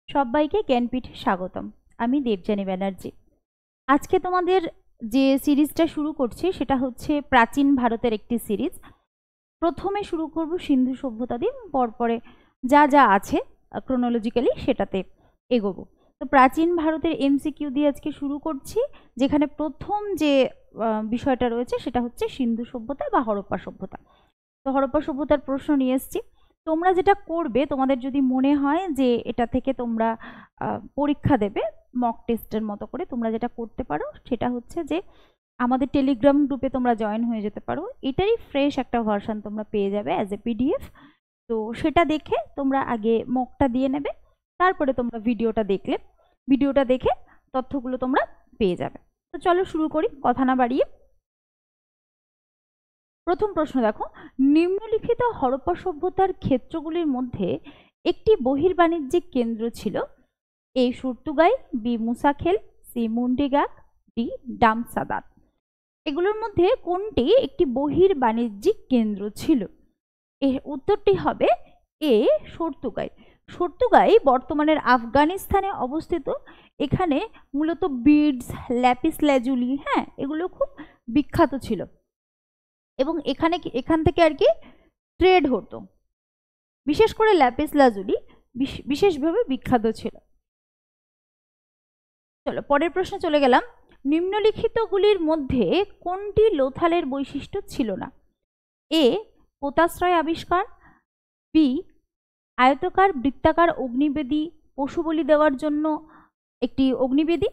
সবাইকে জ্ঞানপীঠে স্বাগতম। আমি দেবযানী ব্যানার্জি। আজকে তোমাদের যে সিরিজটা শুরু করছি সেটা হচ্ছে প্রাচীন ভারতের একটি সিরিজ। প্রথমে শুরু করব সিন্ধু সভ্যতা দিয়ে, পরপরে যা যা আছে ক্রোনোলজিক্যালি সেটাতে এগোবো। তো প্রাচীন ভারতের এমসিকিউ দিয়ে আজকে শুরু করছি, যেখানে প্রথম যে বিষয়টা রয়েছে সেটা হচ্ছে সিন্ধু সভ্যতা বা হরপ্পা সভ্যতা। তো হরপ্পা সভ্যতার প্রশ্ন নিয়ে এসেছি। তোমরা যেটা করবে, তোমাদের যদি মনে হয় যে এটা থেকে তোমরা পরীক্ষা দেবে মক টেস্টের মতো করে, তোমরা যেটা করতে পারো সেটা হচ্ছে যে আমাদের টেলিগ্রাম গ্রুপে তোমরা জয়েন হয়ে যেতে পারো। এটারই ফ্রেশ একটা ভার্সন তোমরা পেয়ে যাবে অ্যাজ এ পিডিএফ। তো সেটা দেখে তোমরা আগে মকটা দিয়ে নেবে, তারপরে তোমরা ভিডিওটা দেখে তথ্যগুলো তোমরা পেয়ে যাবে। তো চলো শুরু করি কথা না বাড়িয়ে। প্রথম প্রশ্ন দেখো, নিম্নলিখিত হরপ্পা সভ্যতার ক্ষেত্রগুলির মধ্যে একটি বহির্বাণিজ্যিক কেন্দ্র ছিল? এ সুরতুগাই, বি মুসাখেল, সি মুন্ডিগাক, ডি ডামসাদাত। এগুলোর মধ্যে কোনটি একটি বহির্বাণিজ্যিক কেন্দ্র ছিল? এর উত্তরটি হবে এ সুরতুগাই। সুরতুগাই বর্তমানের আফগানিস্তানে অবস্থিত। এখানে মূলত বিডস, ল্যাপিস ল্যাজুলি, এগুলো খুব বিখ্যাত ছিল এবং এখান থেকে আর কি ট্রেড হতো। বিশেষ করে ল্যাপিস লাজুলি বিশেষভাবে বিখ্যাত ছিল। চলো পরের প্রশ্নে চলে গেলাম। নিম্নলিখিতগুলির মধ্যে কোনটি লোথালের বৈশিষ্ট্য ছিল না? এ পোতাশ্রয় আবিষ্কার, বি আয়তকার বৃত্তাকার অগ্নিবেদী পশু বলি দেওয়ার জন্য একটি অগ্নিবেদী,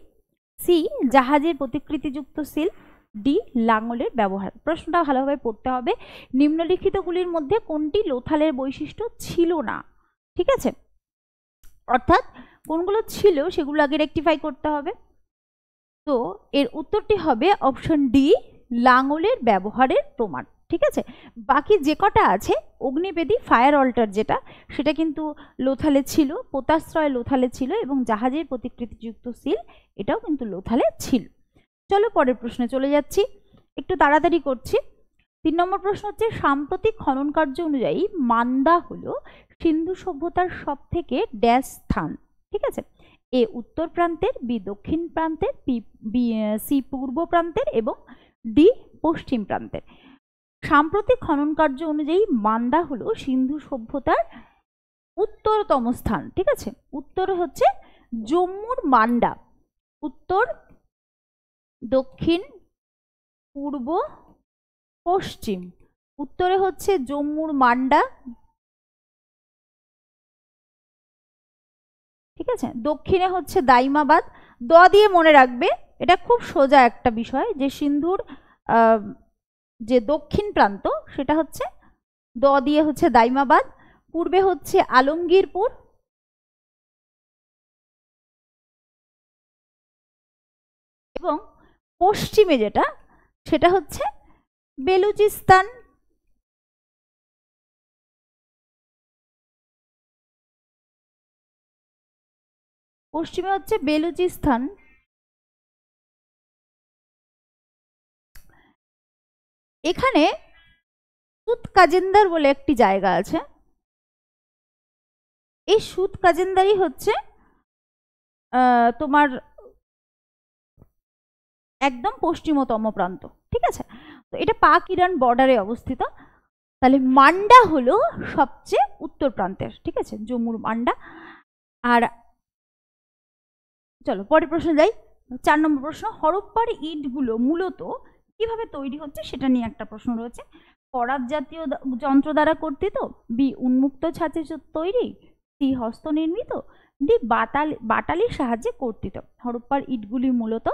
সি জাহাজের প্রতিকৃতিযুক্ত সিল, ডি লাঙলের ব্যবহার। প্রশ্নটা ভালোভাবে পড়তে হবে। নিম্নলিখিতগুলির মধ্যে কোনটি লোথালের বৈশিষ্ট্য ছিল না, ঠিক আছে? অর্থাৎ কোনগুলো ছিল সেগুলো আগে রেকটিফাই করতে হবে। তো এর উত্তরটি হবে অপশন ডি, লাঙলের ব্যবহারের প্রমাণ, ঠিক আছে? বাকি যে কটা আছে, অগ্নিবেদী, ফায়ার অল্টার যেটা, সেটা কিন্তু লোথালে ছিল, পোতাশ্রয় লোথালে ছিল এবং জাহাজের প্রতিকৃতিযুক্ত সিল এটাও কিন্তু লোথালে ছিল। চলো পরের প্রশ্নে চলে যাচ্ছি, একটু তাড়াতাড়ি করছি। 3 নম্বর প্রশ্ন হচ্ছে, সাম্প্রতিক খনন কার্য অনুযায়ী মান্দা হলো সিন্ধু সভ্যতার সব থেকে ড্যাশ স্থান, ঠিক আছে? এ উত্তর প্রান্তের, বি দক্ষিণ প্রান্তের, সি পূর্ব প্রান্তের এবং ডি পশ্চিম প্রান্তের। সাম্প্রতিক খনন কার্য অনুযায়ী মান্দা হলো সিন্ধু সভ্যতার উত্তরতম স্থান, ঠিক আছে? উত্তর হচ্ছে জম্মুর মান্ডা। উত্তর, দক্ষিণ, পূর্ব, পশ্চিম। উত্তরে হচ্ছে জম্মুর মান্ডা, ঠিক আছে? দক্ষিণে হচ্ছে দাইমাবাদ। দ দিয়ে মনে রাখবে, এটা খুব সোজা একটা বিষয় যে সিন্ধুর যে দক্ষিণ প্রান্ত সেটা হচ্ছে দ দিয়ে হচ্ছে দাইমাবাদ, পূর্বে হচ্ছে আলমগীরপুর এবং পশ্চিমে যেটা সেটা হচ্ছে বেলুচিস্তান। পশ্চিমে হচ্ছে বেলুচিস্তান। এখানে সুত কাজেন্দার বলে একটি জায়গা আছে। এই সুত কাজেন্দারই হচ্ছে তোমার একদম পশ্চিমতম প্রান্ত, ঠিক আছে? তো এটা পাক ইরান বর্ডারে অবস্থিত। তাহলে মান্ডা হলো সবচেয়ে উত্তর প্রান্তের, ঠিক আছে? জম্মুর মান্ডা। আর চলো পরের প্রশ্ন যাই। 4 নম্বর প্রশ্ন, হরপ্পার ইটগুলো মূলত কিভাবে তৈরি হচ্ছে সেটা নিয়ে একটা প্রশ্ন রয়েছে। করাত জাতীয় যন্ত্র দ্বারা কর্তিত, বি উন্মুক্ত ছাঁচে তৈরি, সি হস্তনির্মিত, ডি বাটালির সাহায্যে কর্তিত। হরপ্পার ইটগুলি মূলত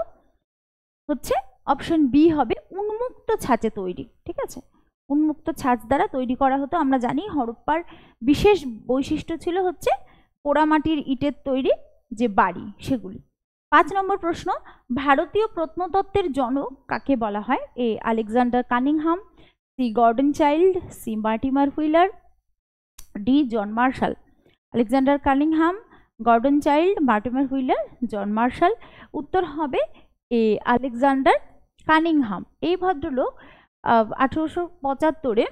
হচ্ছে অপশন বি হবে উন্মুক্ত ছাঁচে তৈরি, ঠিক আছে? উন্মুক্ত ছাঁচ দ্বারা তৈরি করা হতো। আমরা জানি হরপ্পার বিশেষ বৈশিষ্ট্য ছিল হচ্ছে পোড়ামাটির ইটের তৈরি যে বাড়ি সেগুলি। 5 নম্বর প্রশ্ন, ভারতীয় প্রত্নতত্ত্বের জনক কাকে বলা হয়? A Alexander Cunningham, C Gordon Childe, C Mortimer Wheeler, D John Marshall. Alexander Cunningham, Gordon Childe, Mortimer Wheeler, John Marshall. উত্তর হবে এ আলেকজান্ডার কানিংহাম। এই ভদ্রলোক 1875-এ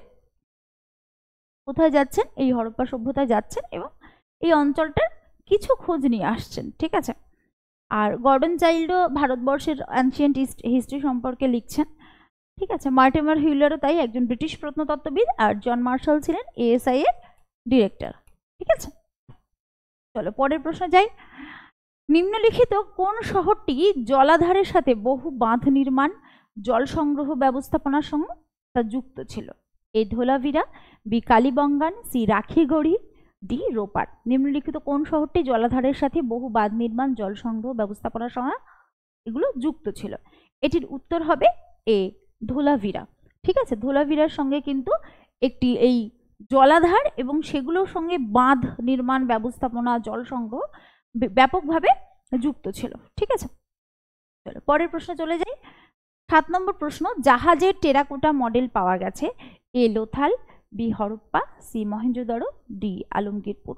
কোথায় যাচ্ছেন? এই হরপ্পা সভ্যতায় যাচ্ছেন এবং এই অঞ্চলটার কিছু খোঁজ নিয়ে আসছেন, ঠিক আছে। আর গর্ডন চাইল্ডও ভারতবর্ষের অ্যানশিয়েন্ট হিস্ট্রি সম্পর্কে লিখছেন, ঠিক আছে। মার্টিমার হিউলারও তাই একজন ব্রিটিশ প্রত্নতত্ত্ববিদ, আর জন মার্শাল ছিলেন এএসআই এর ডিরেক্টর, ঠিক আছে। চলো পরের প্রশ্ন যাই। নিম্নলিখিত কোন শহরটি জলাধারের সাথে বহু বাঁধ নির্মাণ, জল সংগ্রহ ব্যবস্থাপনার সঙ্গে তা যুক্ত ছিল? A Dholavira, B Kalibangan, C Rakhigarhi, D Ropar. নিম্নলিখিত কোন শহরটি জলাধারের সাথে বহু বাঁধ নির্মাণ, জল সংগ্রহ ব্যবস্থাপনার সঙ্গে এগুলো যুক্ত ছিল? এটির উত্তর হবে এ ধোলাভিরা, ঠিক আছে। ধোলাভিরার সঙ্গে কিন্তু একটি এই জলাধার এবং সেগুলোর সঙ্গে বাঁধ নির্মাণ ব্যবস্থাপনা, জল সংগ্রহ ব্যাপকভাবে যুক্ত ছিল, ঠিক আছে। চলো পরের প্রশ্ন চলে যাই। 7 নম্বর প্রশ্ন, জাহাজের টেরাকোটা মডেল পাওয়া গেছে? A Lothal, B Harappa, C Mohenjodaro, D Alamgirpur.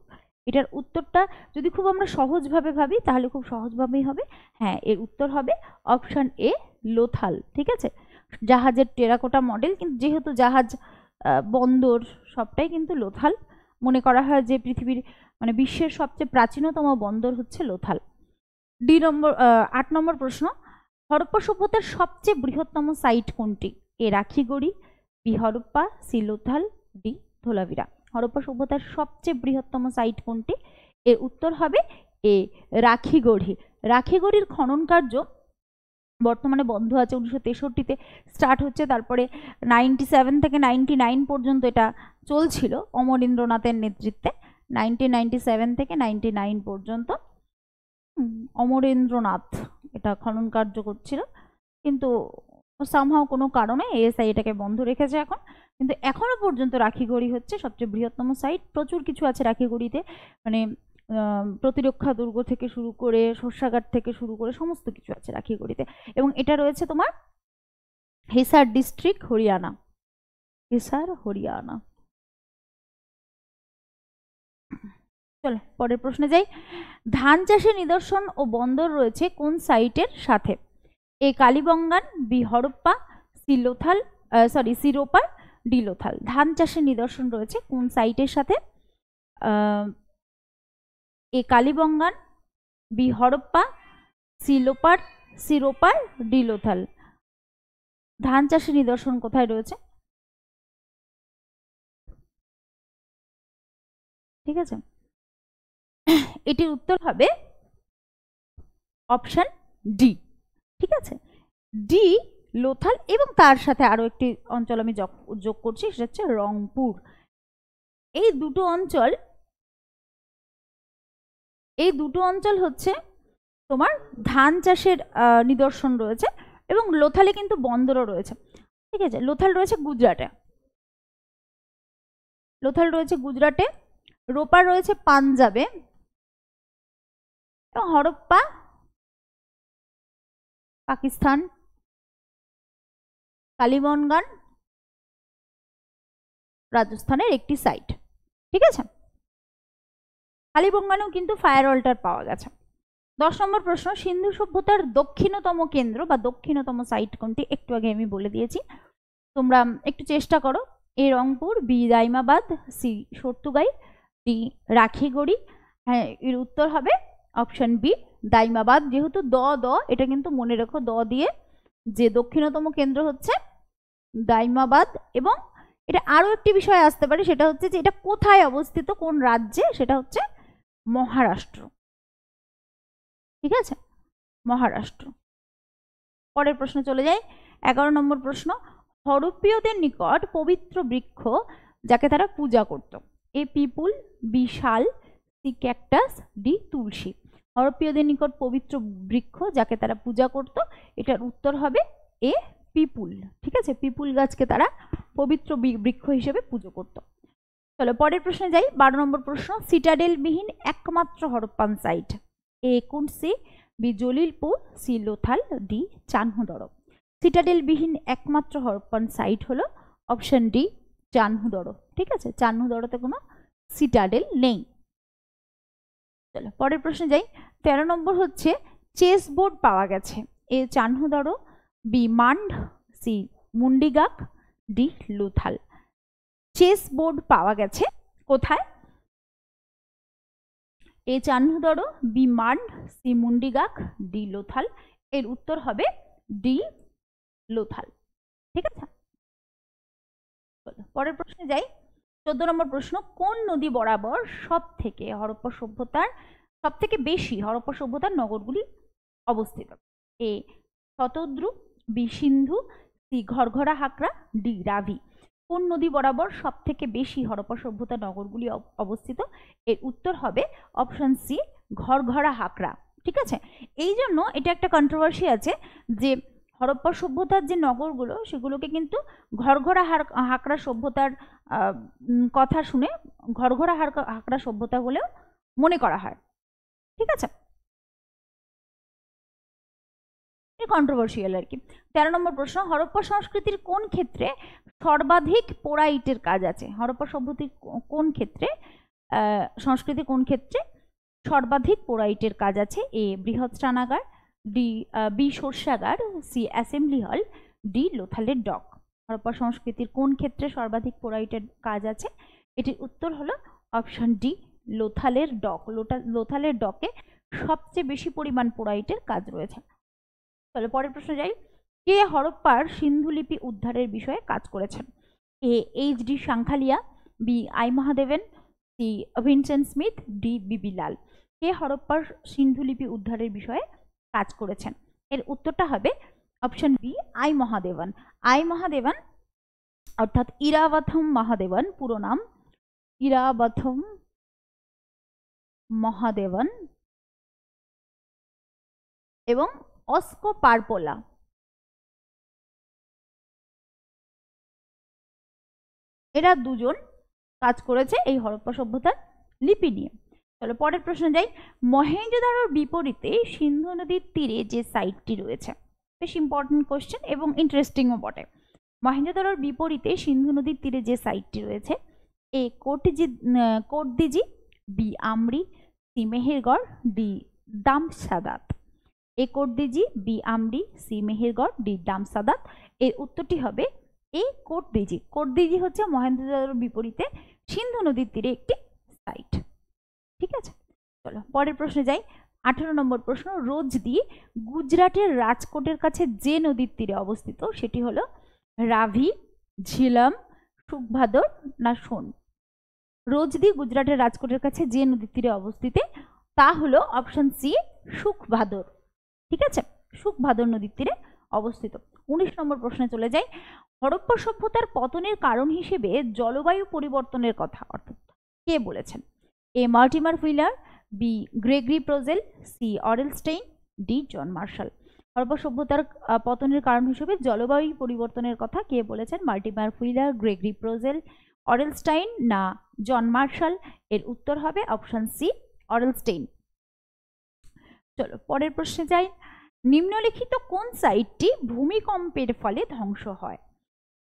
এটার উত্তরটা যদি খুব আমরা সহজভাবে ভাবি তাহলে খুব সহজভাবেই হবে, হ্যাঁ এর উত্তর হবে অপশন এ লোথাল, ঠিক আছে। জাহাজের টেরাকোটা মডেল, কিন্তু যেহেতু জাহাজ, বন্দর সবটাই কিন্তু লোথাল, মনে করা হয় যে পৃথিবীর মানে বিশ্বের সবচেয়ে প্রাচীনতম বন্দর হচ্ছে লোথাল। 8 নম্বর প্রশ্ন, হরপ্পা সভ্যতার সবচেয়ে বৃহত্তম সাইট কোনটি? A Rakhigarhi, B Harappa, C Lothal, D Dholavira. Harappa সভ্যতার সবচেয়ে বৃহত্তম সাইট কোনটি? এর উত্তর হবে এ রাখিগড়ি। রাখিগড়ির খনন কার্য বর্তমানে বন্ধ আছে, 1963-তে স্টার্ট হচ্ছে, তারপরে 97 থেকে 99 পর্যন্ত এটা চলছিল অমরেন্দ্রনাথের নেতৃত্বে। 1997 থেকে 99 পর্যন্ত অমরেন্দ্রনাথ এটা খনন কার্য করছিল, কিন্তু সামহাও কোনো কারণে এএসআই এটাকে বন্ধ রেখেছে এখন। কিন্তু এখনো পর্যন্ত রাখিগড়ি হচ্ছে সবচেয়ে বৃহত্তম সাইট। প্রচুর কিছু আছে রাখিগড়িতে, মানে প্রতিরক্ষা দুর্গ থেকে শুরু করে শস্যাগার থেকে শুরু করে সমস্ত কিছু আছে রাখিগড়িতে। এবং এটা রয়েছে তোমার হিসার ডিস্ট্রিক্ট, হরিয়ানা, হিসার হরিয়ানা। চলো পরের প্রশ্নে যাই। ধান চাষের নিদর্শন ও বন্দর রয়েছে কোন সাইটের সাথে? A Kalibangan, B Harappa, C Lothal, C Ropar, D Lothal. ধান চাষের নিদর্শন রয়েছে কোন সাইটের সাথে? A Kalibangan, B Harappa, C Ropar, D Lothal. ধান চাষের নিদর্শন কোথায় রয়েছে? ঠিক আছে, এটির উত্তর হবে অপশন ডি, ঠিক আছে। ডি লোথাল, এবং তার সাথে আরো একটি অঞ্চল আমি যোগ করছি, সেটা হচ্ছে রংপুর। এই দুটো অঞ্চল হচ্ছে তোমার ধান চাষের নিদর্শন রয়েছে, এবং লোথালে কিন্তু বন্দরও রয়েছে, ঠিক আছে। লোথাল রয়েছে গুজরাটে, রোপার রয়েছে পাঞ্জাবে, এবং হরপ্পা পাকিস্তান, কালীবঙ্গান রাজস্থানের একটি সাইট, ঠিক আছে। কালীবঙ্গানেও কিন্তু ফায়ার অল্টার পাওয়া গেছে। 10 নম্বর প্রশ্ন, সিন্ধু সভ্যতার দক্ষিণতম কেন্দ্র বা দক্ষিণতম সাইট কোনটি? একটু আগে আমি বলে দিয়েছি, তোমরা একটু চেষ্টা করো। A Rangpur, B Daimabad, C Shortugai, D Rakhigarhi. হ্যাঁ এর উত্তর হবে অপশন বি দাইমাবাদ। যেহেতু দ এটা কিন্তু মনে রেখো, দ দিয়ে যে দক্ষিণতম কেন্দ্র হচ্ছে দাইমাবাদ। এবং এটা আরো একটি বিষয় আসতে পারে, সেটা হচ্ছে যে এটা কোথায় অবস্থিত, কোন রাজ্যে? সেটা হচ্ছে মহারাষ্ট্র, ঠিক আছে, মহারাষ্ট্র। পরের প্রশ্ন চলে যায়। 11 নম্বর প্রশ্ন, হরপ্পীয়দের নিকট পবিত্র বৃক্ষ যাকে তারা পূজা করত? এ পিপুল, বি শাল, সি ক্যাকটাস, ডি তুলসী। হরপ্পীয়দের নিকট পবিত্র বৃক্ষ যাকে তারা পূজা করত, এটার উত্তর হবে এ পিপুল, ঠিক আছে। পিপুল গাছকে তারা পবিত্র বৃক্ষ হিসেবে পুজো করত। চলো পরের প্রশ্নে যাই। 12 নম্বর প্রশ্ন, সিটাডেল বিহীন একমাত্র হরপ্পান সাইট? এ কুন্সি, B Jalilpur, C Lothal, D Chanhudaro. Citadel বিহীন একমাত্র হরপ্পান সাইট হলো অপশন ডি চানহুদড়ো, ঠিক আছে। চানহুদড়োতে কোনো সিটাডেল নেই। চলো পরের প্রশ্নে যাই। 13 নম্বর হচ্ছে, চেস বোর্ড পাওয়া গেছে? A Chanhudaro, B Mand, C Mundigak, D Lothal. Chess board পাওয়া গেছে কোথায়? A Chanhudaro, B Mand, C Mundigak, D Lothal. এর উত্তর হবে ডি লোথাল। ঠিক আছে, পরের প্রশ্নে যাই। 14 নম্বর প্রশ্ন, কোন নদী বরাবর হরপ্পা সভ্যতার সব থেকে বেশি হরপ্পা সভ্যতার নগরগুলি অবস্থিত? এ শতদ্রু, বি সিন্ধু, সি ঘরঘরা হাকরা, ডি রাভি। কোন নদী বরাবর সব থেকে বেশি হরপ্পা সভ্যতার নগরগুলি অবস্থিত? এর উত্তর হবে অপশন সি ঘরঘরা হাকরা। ঠিক আছে, এই জন্য এটা একটা কন্ট্রোভার্সি আছে যে হরপ্পা সভ্যতার যে নগরগুলো সেগুলোকে কিন্তু ঘরঘরা হাকরা সভ্যতার কথা শুনে ঘরঘরা হাকরা সভ্যতা বলেও মনে করা হয়। ঠিক আছে, কন্ট্রোভার্সিয়াল আর কি। 13 নম্বর প্রশ্ন, হরপ্পা সংস্কৃতির কোন ক্ষেত্রে সর্বাধিক পোড়া ইটের কাজ আছে? হরপ্পা সভ্যতার কোন ক্ষেত্রে সংস্কৃতি কোন ক্ষেত্রে সর্বাধিক পোড়া ইটের কাজ আছে? এ বৃহৎ স্নানাগার, বি শস্যাগার, সি অ্যাসেম্বলি হল, ডি লোথালের ডক। হরপ্পা সংস্কৃতির কোন ক্ষেত্রে সর্বাধিক পোড়া ইটের কাজ আছে? এটির উত্তর হলো অপশন ডি লোথালের ডক। লোথালের ডকে সবচেয়ে বেশি পরিমাণ পোড়া ইটের কাজ রয়েছে। তাহলে পরের প্রশ্নে যাই। কে হরপ্পার সিন্ধুলিপি উদ্ধারের বিষয়ে কাজ করেছেন? A H D Sankalia, B I Mahadevan, C Vincent Smith, D B B Lal. কে হরপ্পার সিন্ধুলিপি উদ্ধারের বিষয়ে কাজ করেছেন? এর উত্তরটা হবে option B I Mahadevan. I Mahadevan অর্থাৎ ইরাবথম মহাদেবন, পুরো নাম ইরাবথম মহাদেবন এবং অস্কো পারপোলা, এরা দুজন কাজ করেছে এই হরপ্পা সভ্যতার লিপি নিয়ে। চলো পরের প্রশ্নে যাই। মহেঞ্জোদারোর বিপরীতে সিন্ধু নদীর তীরে যে সাইটটি রয়েছে, বেশ ইম্পর্টেন্ট কোশ্চেন এবং ইন্টারেস্টিংও বটে। মহেঞ্জোদারোর বিপরীতে সিন্ধু নদীর তীরে যে সাইটটি রয়েছে, এ কোটদিজি, বি আমরি, সি মেহেরগড়, ডি দামসাদাত। এ কোটদিজি, বি আমরি, সি মেহেরগড়, ডি দামসাদাত। এর উত্তরটি হবে এ কোটদিজি। কোটদিজি হচ্ছে মহেঞ্জোদারোর বিপরীতে সিন্ধু নদীর তীরে একটি সাইট। ঠিক আছে, চলো পরের প্রশ্নে যাই। 18 নম্বর প্রশ্ন, রোজদি গুজরাটের রাজকোটের কাছে যে নদীর তীরে অবস্থিত সেটি হলো রাভি, ঝিলম, সুখভাদর না সোন? রোজদি গুজরাটের রাজকোটের কাছে যে নদীর তীরে অবস্থিত তা হলো অপশন সি সুখভাদর। ঠিক আছে, সুখভাদর নদীর তীরে অবস্থিত। 19 নম্বর প্রশ্নে চলে যাই। হরপ্পা সভ্যতার পতনের কারণ হিসেবে জলবায়ু পরিবর্তনের কথা অর্থাৎ কে বলেছেন? A Mortimer Wheeler, B Gregory Possehl, C Aurel Stein, D John Marshall. Harappa সভ্যতার পতনের কারণ হিসেবে জলবায়ু পরিবর্তনের কথা কে বলেছেন? Mortimer Wheeler, Gregory Possehl, Aurel Stein না জন মার্শাল? এর উত্তর হবে অপশন সি অরেলস্টেইন। চলো পরের প্রশ্নে যাই। নিম্নলিখিত কোন সাইটটি ভূমিকম্পের ফলে ধ্বংস হয়?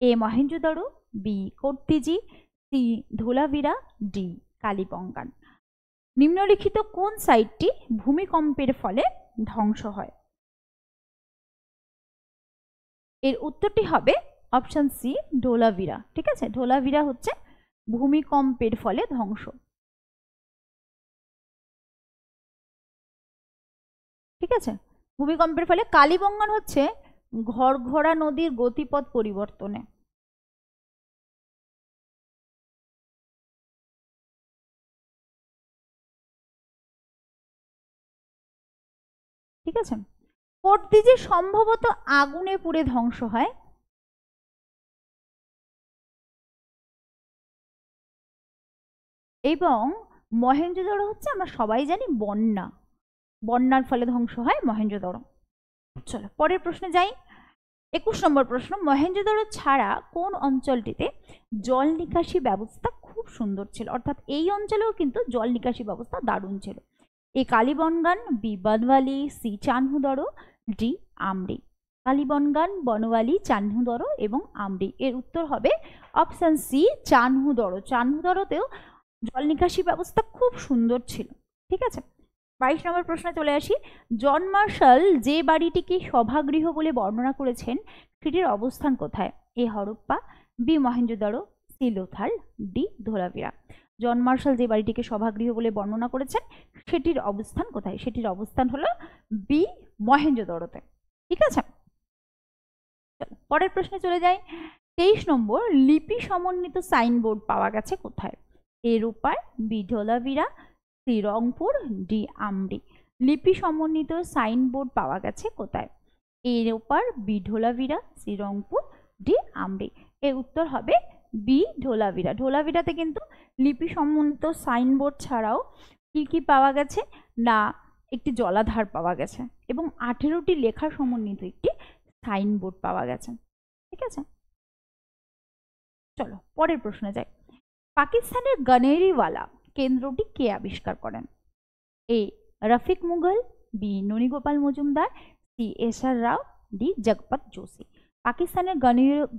A Mohenjodaro, B Kotdiji, C Dholavira, D Kalibangan. নিম্নলিখিত কোন সাইটটি ভূমিকম্পের ফলে ধ্বংস হয়? এর উত্তরটি হবে অপশন সি ধোলাভিরা। ঠিক আছে, ধোলাভিরা হচ্ছে ভূমিকম্পের ফলে ধ্বংস। ঠিক আছে, ভূমিকম্পের ফলে। কালিবঙ্গান হচ্ছে ঘরঘরা নদীর গতিপথ পরিবর্তনে। ঠিক আছে, কোটদিজি সম্ভবত আগুনে পুড়ে ধ্বংস হয় এবং মহেঞ্জোদারো হচ্ছে আমরা সবাই জানি বন্যার ফলে ধ্বংস হয় মহেঞ্জোদারো। চলো পরের প্রশ্নে যাই। 21 নম্বর প্রশ্ন, মহেঞ্জোদারো ছাড়া কোন অঞ্চলটিতে জল নিকাশি ব্যবস্থা খুব সুন্দর ছিল? অর্থাৎ এই অঞ্চলেও কিন্তু জল নিকাশি ব্যবস্থা দারুণ ছিল। এ কালিবনগান, বি বনওয়ালি, সি চানহুদরো, ডি আমরি। কালিবনগান, বনওয়ালি, চানহুদরো এবং আমরি। এর উত্তর হবে অপশন সি চানহুদরো। চানহুদরোতেও জল নিকাশি ব্যবস্থা খুব সুন্দর ছিল। ঠিক আছে, 22 নম্বর প্রশ্নে চলে আসি। জন মার্শাল যে বাড়িটিকে সভাগৃহ বলে বর্ণনা করেছেন সেটির অবস্থান কোথায়? A Harappa, B Mohenjodaro, C Lothal, D Dholavira. John Marshall যে বাড়িটিকে সভাগৃহ বলে বর্ণনা করেছেন সেটির অবস্থান কোথায়? সেটির অবস্থান হলো বি, মহেঞ্জোদড়োতে। ঠিক আছে, পরের প্রশ্নে চলে যাই। 23 নম্বর, লিপি সমন্বিত সাইনবোর্ড পাওয়া গেছে কোথায়? A Ropar, B Dholavira, C Rangpur, D Amri. লিপি সমন্বিত সাইনবোর্ড পাওয়া গেছে কোথায়? A Ropar, B Dholavira, C Rangpur, D Amri. এর উত্তর হবে বি ধোলাভিরা। ধোলাভিরাতে কিন্তু লিপি সমন্বিত সাইনবোর্ড ছাড়াও কি কি পাওয়া গেছে না, একটি জলাধার পাওয়া গেছে এবং 18টি লেখা সমন্বিত একটি সাইনবোর্ড পাওয়া গেছে। ঠিক আছে, চলো পরের প্রশ্নে যাই। পাকিস্তানের গনেরিওয়ালা কেন্দ্রটি কে আবিষ্কার করেন? A Rafiq Mughal, B Nanigopal Majumdar, C S R Rao, D Jagpat Joshi. পাকিস্তানের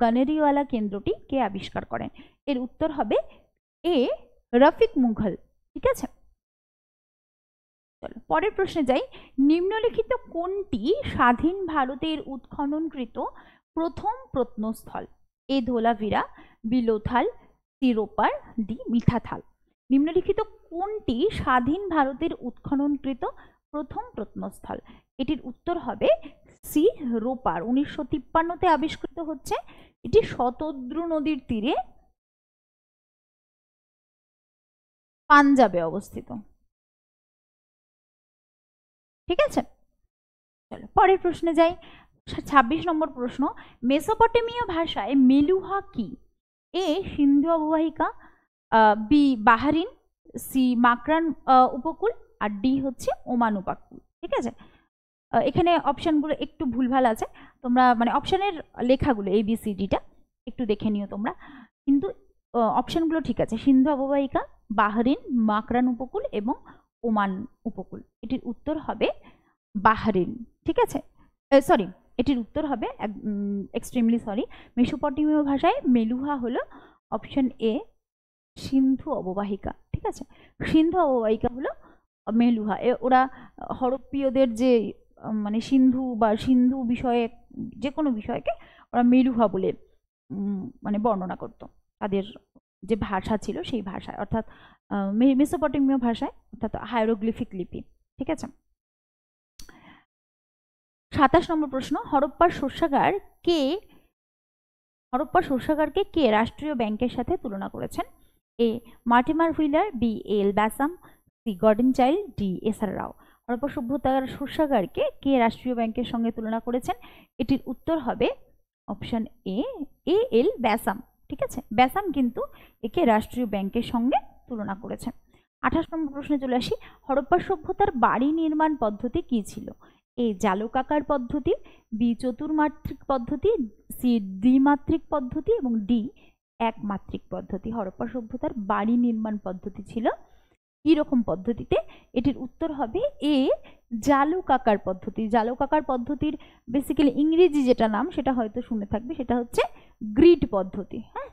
গনেরিওয়ালা কেন্দ্রটি কে আবিষ্কার করেন? এর উত্তর হবে এ রফিক মুঘল। ঠিক আছে, চলো পরের প্রশ্নে যাই। নিম্নলিখিত কোনটি স্বাধীন ভারতের উৎখননকৃত প্রথম প্রত্নস্থল? A Dholavira, B Lothal, C Ropar, D Mitathal. নিম্নলিখিত কোনটি স্বাধীন ভারতের উৎখননকৃত প্রথম প্রত্নস্থল? এটির উত্তর হবে সি রোপার। 1953-তে আবিষ্কৃত হচ্ছে। এটি শতদ্রু নদীর তীরে পাঞ্জাবে অবস্থিত। ঠিক আছে, চলো পরের প্রশ্নে যাই। 26 নম্বর প্রশ্ন, মেসোপটেমীয় ভাষায় মেলুহা কি? এ সিন্ধু অববাহিকা, বি বাহরিন, সি মাকরান উপকূল, আর ডি হচ্ছে ওমান উপকূল। ঠিক আছে, এখানে অপশনগুলো একটু ভুলভাল আছে, তোমরা মানে অপশনের লেখাগুলো ABCDটা একটু দেখে নিও তোমরা, কিন্তু অপশনগুলো ঠিক আছে। সিন্ধু অববাহিকা, বাহরিন, মাকরান উপকূল এবং ওমান উপকূল। এটির উত্তর হবে বাহরিন। ঠিক আছে, সরি, এটির উত্তর হবে এক্সট্রিমলি সরি, মেসোপটেমীয় ভাষায় মেলুহা হলো অপশন এ সিন্ধু অববাহিকা। ঠিক আছে, সিন্ধু অববাহিকা হলো মেলুহা। ওরা হরপ্পীয়দের যে মানে সিন্ধু বা সিন্ধু বিষয়ে যে কোনো বিষয়কে ওরা মেলুহা বলে মানে বর্ণনা করত, তাদের যে ভাষা ছিল সেই ভাষায়, অর্থাৎ মেসোপটেমীয় ভাষায়, অর্থাৎ হায়ারোগ্লিফিক লিপি। ঠিক আছে, 27 নম্বর প্রশ্ন, হরপ্পার শস্যাগারকে কে রাষ্ট্রীয় ব্যাংকের সাথে তুলনা করেছেন? A Mortimer Wheeler, B L Basham, C Gordon Childe, D S R Rao. Harappa সভ্যতার শস্যাগারকে কে রাষ্ট্রীয় ব্যাংকের সঙ্গে তুলনা করেছেন? এটির উত্তর হবে অপশন এ এল ব্যাসাম। ঠিক আছে, ব্যাসাম কিন্তু একে রাষ্ট্রীয় ব্যাংকের সঙ্গে তুলনা করেছেন। 28 নম্বর প্রশ্নে চলে আসি। হরপ্পা সভ্যতার বাড়ি নির্মাণ পদ্ধতি কি ছিল? এ জালকাকার পদ্ধতি, বি চতুর্মাত্রিক পদ্ধতি, সি দ্বিমাত্রিক পদ্ধতি এবং ডি একমাত্রিক পদ্ধতি। হরপ্পা সভ্যতার বাড়ি নির্মাণ পদ্ধতি ছিল কি রকম পদ্ধতিতে? এটির উত্তর হবে এ জালকাকার পদ্ধতি। জালকাকার পদ্ধতির বেসিক্যালি ইংরেজি যেটা নাম সেটা হয়তো শুনে থাকবে, সেটা হচ্ছে গ্রিড পদ্ধতি। হ্যাঁ,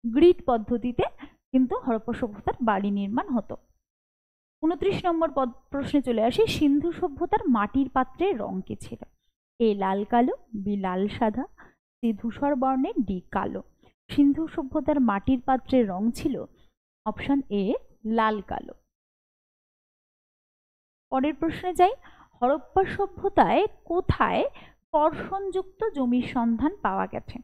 গ্রিড পদ্ধতিতে কিন্তু হরপ্পা সভ্যতার বাড়ি নির্মাণ হতো। 29 নম্বর প্রশ্নে চলে আসি। সিন্ধু সভ্যতার মাটির পাত্রের রং কি ছিল? এ লাল কালো, বি লাল সাদা, সি ধূসর বর্ণের, ডি কালো। সিন্ধু সভ্যতার মাটির পাত্রের রং ছিল অপশন এ লাল কালো। পরের প্রশ্নে যাই। হরপ্পা সভ্যতায় কোথায় কর্ষণযুক্ত জমির সন্ধান পাওয়া গেছে?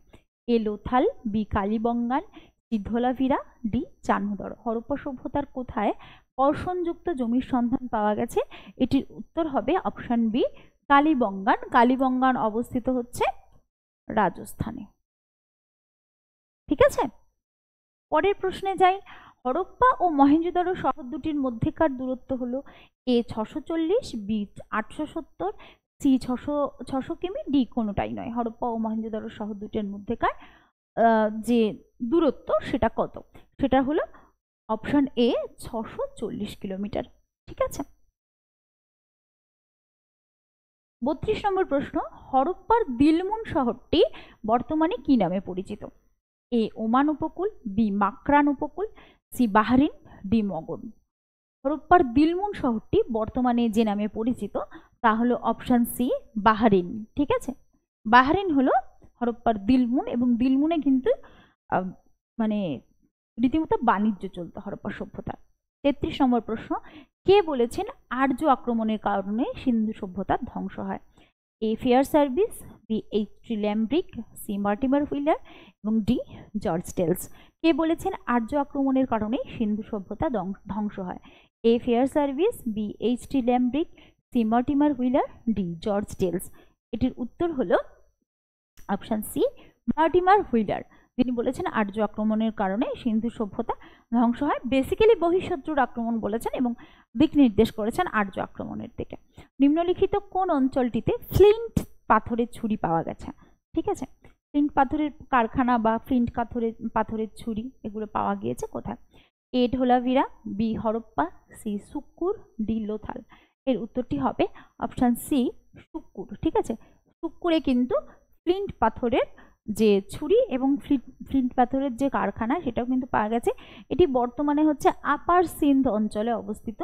A Lothal, B Kalibangan, C Dholavira, D Chanhudaro. Harappa সভ্যতার কোথায় কর্ষণযুক্ত জমির সন্ধান পাওয়া গেছে? এটির উত্তর হবে অপশন বি কালীবঙ্গান। কালীবঙ্গান অবস্থিত হচ্ছে রাজস্থানে। ঠিক আছে, পরের প্রশ্নে যাই। হরপ্পা ও মহেঞ্জোদারো শহর দুটির মধ্যেকার দূরত্ব হলো এ 640, বি 870, সি 600 কিমি, ডি কোনোটাই নয়। হরপ্পা ও মহেঞ্জোদারো শহর দুটির মধ্যেকার যে দূরত্ব সেটা কত? সেটা হলো অপশন এ 640 কিলোমিটার। ঠিক আছে, 32 নম্বর প্রশ্ন। হরপ্পার দিলমুন শহরটি বর্তমানে কি নামে পরিচিত? এ ওমান উপকূল, বি মাকরান উপকূল, সি বাহরিন, ডি মগধ। হরপ্পার দিলমুন শহরটি বর্তমানে যে নামে পরিচিত তা হলো অপশন সি বাহরিন। ঠিক আছে, বাহরিন হলো হরপ্পার দিলমুন, এবং দিলমুনে কিন্তু মানে রীতিমতো বাণিজ্য চলতো হরপ্পা সভ্যতার। 33 নম্বর প্রশ্ন, কে বলেছেন আর্য আক্রমণের কারণে সিন্ধু সভ্যতার ধ্বংস হয়? A Fairservis, B H T. Lambrick, C Mortimer Wheeler এবং ডি জর্জ টেলস। কে বলেছেন আর্য আক্রমণের কারণে সিন্ধু সভ্যতা ধ্বংস হয়? A Fairservis, B H T. Lambrick, C Mortimer Wheeler, D George Dales. এটির উত্তর হলো অপশন সি মর্টিমার হুইলার, যিনি বলেছেন আর্য আক্রমণের কারণে সিন্ধু সভ্যতা ধ্বংস হয়। বেসিক্যালি বহিঃশত্রুর আক্রমণ বলেছেন এবং দিক নির্দেশ করেছেন আর্য আক্রমণের দিকে। নিম্নলিখিত কোন অঞ্চলটিতে ফ্লিন্ট পাথরের ছুরি পাওয়া গেছে? ঠিক আছে, ফ্লিন্ট পাথরের কারখানা বা ফ্লিন্ট পাথরের ছুরি এগুলো পাওয়া গিয়েছে কোথায়? A Dholavira, B Harappa, C Sukkur, D Lothal. এর উত্তরটি হবে অপশন সি সুক্কুর। ঠিক আছে, সুক্কুরে কিন্তু ফ্লিন্ট পাথরের যে ছুরি এবং ফ্লিন্ট পাথরের যে কারখানা সেটাও কিন্তু পাওয়া গেছে। এটি বর্তমানে হচ্ছে আপার সিন্ধ অঞ্চলে অবস্থিত।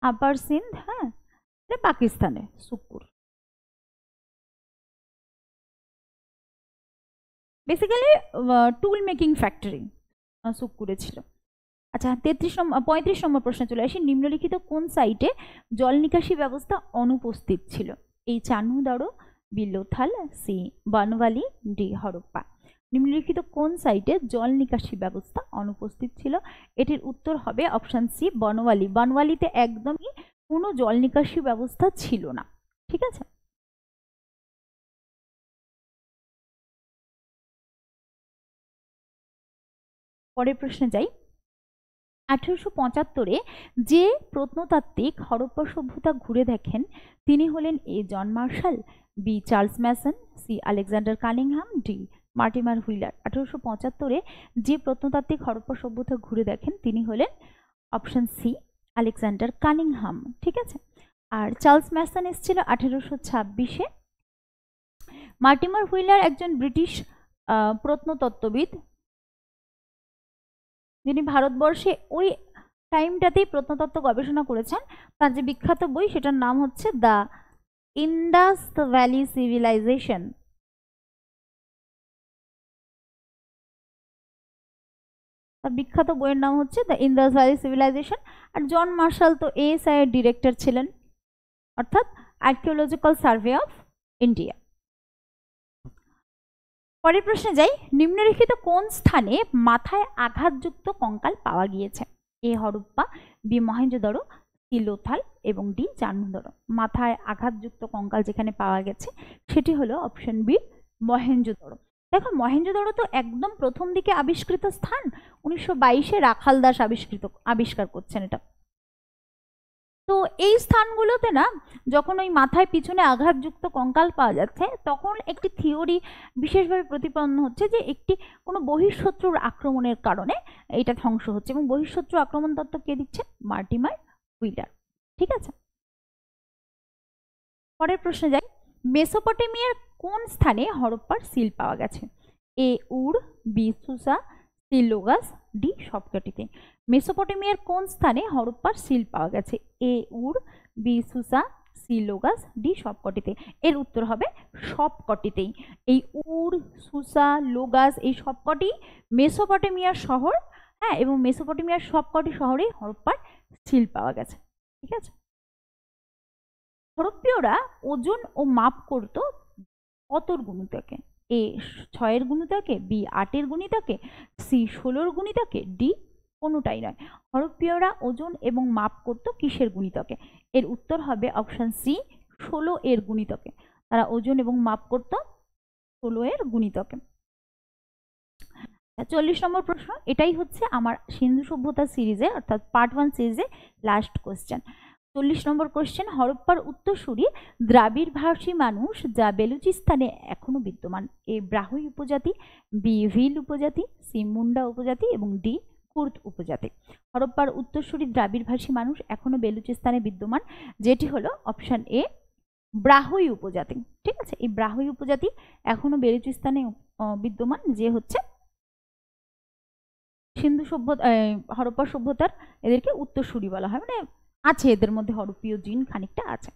আপার সিন্ধ, হ্যাঁ, এটা পাকিস্তানে সুক্কুর। বেসিক্যালি টুল মেকিং ফ্যাক্টরি সুক্কুরে ছিল। আচ্ছা, 35 নম্বর প্রশ্নে চলে আসি। নিম্নলিখিত কোন সাইটে জল নিকাশি ব্যবস্থা অনুপস্থিত ছিল? A Chanhudaro, B Lothal, C Banawali, D Harappa. নিম্নলিখিত কোন সাইটে জল নিকাশি ব্যবস্থা অনুপস্থিত ছিল? এটির উত্তর হবে অপশন সি বনওয়ালি। বনওয়ালিতে একদমই কোনো জল নিকাশি ব্যবস্থা ছিল না। ঠিক আছে, পরের প্রশ্নে যাই। 1875-এ যে প্রত্নতাত্ত্বিক হরপ্পা সভ্যতা ঘুরে দেখেন তিনি হলেন A John Marshall, B Charles Masson, C Alexander Cunningham, D Mortimer Wheeler. 1875-এ যে প্রত্নতাত্ত্বিক হরপ্পা সভ্যতা ঘুরে দেখেন তিনি হলেন অপশন সি আলেকজান্ডার কানিংহাম। ঠিক আছে, আর চার্লস ম্যাসন এসেছিল 1826-এ। মর্টিমার হুইলার একজন ব্রিটিশ প্রত্নতত্ত্ববিদ, যিনি ভারতবর্ষে ওই টাইমটাতেই প্রত্নতত্ত্ব গবেষণা করেছেন। তার যে বিখ্যাত বই সেটার নাম হচ্ছে দ্য ইন্ডাস ভ্যালি সিভিলাইজেশন। তার বিখ্যাত বইয়ের নাম হচ্ছে দ্য ইন্ডাস ভ্যালি সিভিলাইজেশন। আর জন মার্শাল তো এএসআই এর ডিরেক্টর ছিলেন, অর্থাৎ আর্কিওলজিক্যাল সার্ভে অফ ইন্ডিয়া। পরের প্রশ্নে যাই। নিম্নলিখিত কোন স্থানে মাথায় আঘাতযুক্ত কঙ্কাল পাওয়া গিয়েছে? এ হরপ্পা, বি মহেঞ্জোদারো, সি লোথাল এবং ডি চান্নুদারো। মাথায় আঘাতযুক্ত কঙ্কাল যেখানে পাওয়া গেছে সেটি হলো অপশন বি মহেঞ্জোদারো। দেখো, মহেঞ্জোদারো তো একদম প্রথম দিকে আবিষ্কৃত স্থান। 1922-এ রাখাল দাস আবিষ্কার করছেন এটা। তো এই স্থানগুলোতে না যখন ওই মাথায় পিছনে আঘাতযুক্ত কঙ্কাল পাওয়া যাচ্ছে তখন একটি থিওরি বিশেষভাবে প্রতিপন্ন হচ্ছে যে একটি কোনো বহিঃশত্রুর আক্রমণের কারণে এটা ধ্বংস হচ্ছে, এবং বহিঃশত্রু আক্রমণ তত্ত্ব কে দিচ্ছে? Mortimer wheeler. ঠিক আছে, পরের প্রশ্নে যাই। মেসোপটেমিয়ার কোন স্থানে হরপ্পার সিল পাওয়া গেছে? এ উর, বি সুসা, সি লোগাস, ডি সবকটিতে। মেসোপটেমিয়ার কোন স্থানে হরপ্পার সিল পাওয়া গেছে? এ উর, বি সুসা, সি লোগাস, ডি সবকটিতে। এর উত্তর হবে সবকটিতেই। এই উর, সুসা, লোগাস এই সবকটি মেসোপটেমিয়ার শহর, হ্যাঁ, এবং মেসোপটেমিয়ার সবকটি শহরে হরপ্পার সিল পাওয়া গেছে। ঠিক আছে, হরপ্পীয়রা ওজন ও মাপ করত কতর গুণিতকে? এ 6-এর গুণিতকে, বি 8-এর গুণিতকে, সি 16-এর গুণিতকে, ডি কোনোটাই নয়। হরপ্পীয়রা ওজন এবং মাপ করত কিসের গুণিতকে? এর উত্তর হবে অপশন সি 16-এর গুণিতকে। তারা ওজন এবং মাপ করত 16-এর গুণিতকে। 40 নম্বর প্রশ্ন, এটাই হচ্ছে আমার সিন্ধু সভ্যতা সিরিজে অর্থাৎ পার্ট 1 সিরিজে লাস্ট কোশ্চেন। 40 নম্বর কোশ্চেন, হরপ্পার উত্তরসূরি দ্রাবিড় ভাষী মানুষ যা বেলুচিস্তানে এখনো বিদ্যমান। এ ব্রাহুই উপজাতি, বি ভিল উপজাতি, সি মুন্ডা উপজাতি এবং ডি কুর্দ উপজাতি। হরপ্পার উত্তরসূরি দ্রাবিড় ভাষী মানুষ এখনো বেলুচিস্তানে বিদ্যমান, যেটি হলো অপশন এ ব্রাহুই উপজাতি। ঠিক আছে, এই ব্রাহুই উপজাতি এখনো বেলুচিস্তানে বিদ্যমান, যে হচ্ছে সিন্ধু সভ্যতা হরপ্পা সভ্যতার এদেরকে উত্তরসূরি বলা হয়, মানে আছে এদের মধ্যে হরপ্পীয় জিন খানিকটা আছে।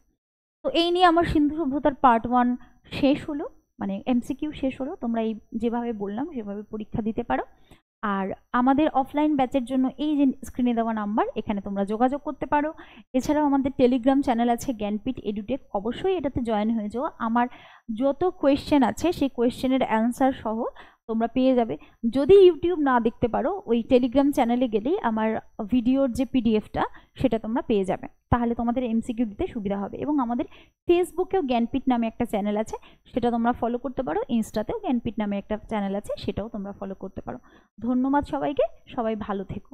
তো এই নিয়ে আমার সিন্ধু সভ্যতার পার্ট 1 শেষ হলো, মানে এমসিকিউ শেষ হলো। তোমরা এই যেভাবে বললাম সেভাবে পরীক্ষা দিতে পারো। আর আমাদের অফলাইন ব্যাচের জন্য এই যে স্ক্রিনে দেওয়া নাম্বার, এখানে তোমরা যোগাযোগ করতে পারো। এছাড়াও আমাদের টেলিগ্রাম চ্যানেল আছে জ্ঞানপীঠ এডুটেক, অবশ্যই এটাতে জয়েন হয়ে যাও। আমার যত কোয়েশ্চেন আছে সেই কোয়েশ্চেনের অ্যান্সার সহ তোমরা পেয়ে যাবে। যদি ইউটিউব না দেখতে পারো, ওই টেলিগ্রাম চ্যানেলে গেলেই আমার ভিডিওর যে পিডিএফটা সেটা তোমরা পেয়ে যাবে, তাহলে তোমাদের এমসিকিউ দিতে সুবিধা হবে। এবং আমাদের ফেসবুকেও জ্ঞানপীঠ নামে একটা চ্যানেল আছে, সেটা তোমরা ফলো করতে পারো। ইনস্টাতেও জ্ঞানপীঠ নামে একটা চ্যানেল আছে, সেটাও তোমরা ফলো করতে পারো। ধন্যবাদ সবাইকে, সবাই ভালো থেকো।